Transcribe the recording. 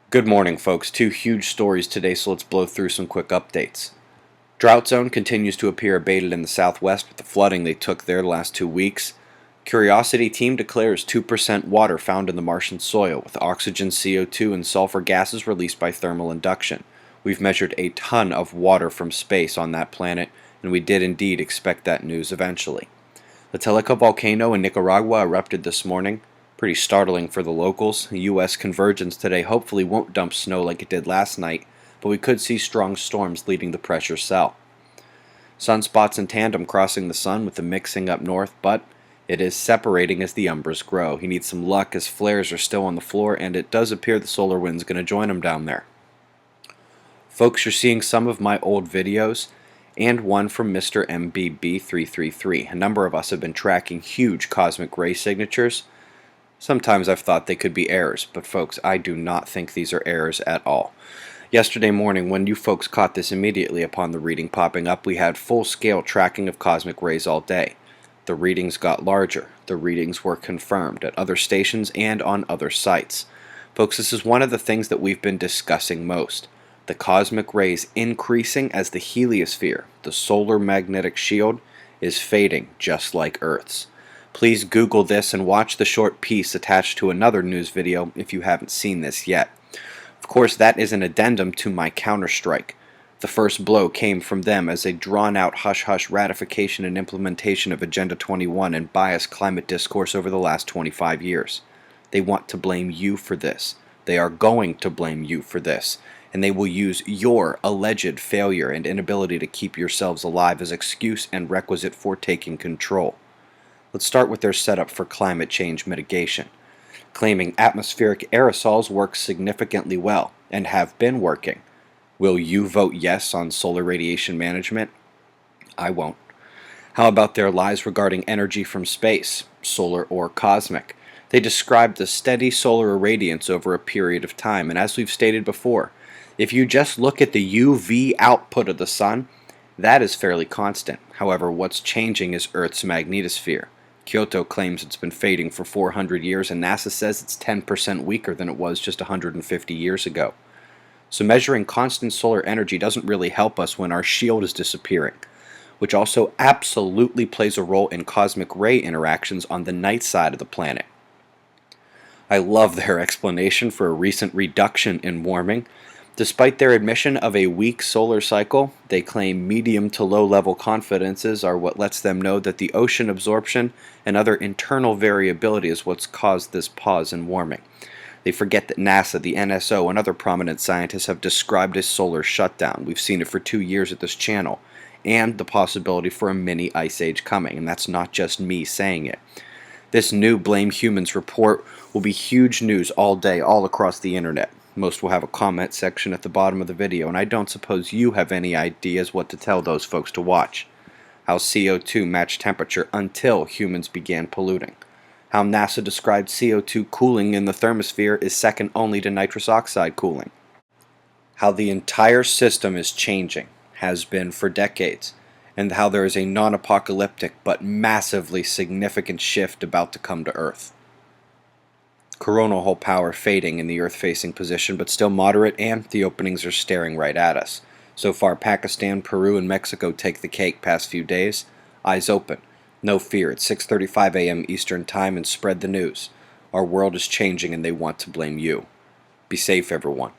Good morning, folks. Two huge stories today, so let's blow through some quick updates. Drought zone continues to appear abated in the southwest with the flooding they took there the last 2 weeks. Curiosity team declares 2% water found in the Martian soil, with oxygen, CO2, and sulfur gases released by thermal induction. We've measured a ton of water from space on that planet, and we did indeed expect that news eventually. The Teleca volcano in Nicaragua erupted this morning. Pretty startling for the locals. U.S. convergence today hopefully won't dump snow like it did last night, but we could see strong storms leading the pressure cell. Sunspots in tandem crossing the sun with the mixing up north, but it is separating as the umbras grow. He needs some luck as flares are still on the floor, and it does appear the solar wind's going to join him down there. Folks, you're seeing some of my old videos and one from Mr. MBB333. A number of us have been tracking huge cosmic ray signatures. Sometimes I've thought they could be errors, but folks, I do not think these are errors at all. Yesterday morning, when you folks caught this immediately upon the reading popping up, we had full-scale tracking of cosmic rays all day. The readings got larger. The readings were confirmed at other stations and on other sites. Folks, this is one of the things that we've been discussing most. The cosmic rays increasing as the heliosphere, the solar magnetic shield, is fading just like Earth's. Please Google this and watch the short piece attached to another news video if you haven't seen this yet. Of course, that is an addendum to my counterstrike. The first blow came from them as a drawn-out hush-hush ratification and implementation of Agenda 21 and biased climate discourse over the last 25 years. They want to blame you for this. They are going to blame you for this. And they will use your alleged failure and inability to keep yourselves alive as excuse and requisite for taking control. Let's start with their setup for climate change mitigation, claiming atmospheric aerosols work significantly well and have been working. Will you vote yes on solar radiation management? I won't. How about their lies regarding energy from space, solar or cosmic? They describe the steady solar irradiance over a period of time, and as we've stated before, if you just look at the UV output of the sun, that is fairly constant. However, what's changing is Earth's magnetosphere. Kyoto claims it's been fading for 400 years, and NASA says it's 10% weaker than it was just 150 years ago. So measuring constant solar energy doesn't really help us when our shield is disappearing, which also absolutely plays a role in cosmic ray interactions on the night side of the planet. I love their explanation for a recent reduction in warming. Despite their admission of a weak solar cycle, they claim medium to low level confidences are what lets them know that the ocean absorption and other internal variability is what's caused this pause in warming. They forget that NASA, the NSO, and other prominent scientists have described a solar shutdown. We've seen it for 2 years at this channel, and the possibility for a mini ice age coming, and that's not just me saying it. This new Blame Humans report will be huge news all day, all across the internet. Most will have a comment section at the bottom of the video, and I don't suppose you have any ideas what to tell those folks to watch. How CO2 matched temperature until humans began polluting. How NASA described CO2 cooling in the thermosphere is second only to nitrous oxide cooling. How the entire system is changing, has been for decades, and how there is a non-apocalyptic but massively significant shift about to come to Earth. Coronal hole power fading in the Earth-facing position, but still moderate, and the openings are staring right at us. So far, Pakistan, Peru, and Mexico take the cake past few days. Eyes open. No fear. It's 6:35 a.m. Eastern Time, and spread the news. Our world is changing, and they want to blame you. Be safe, everyone.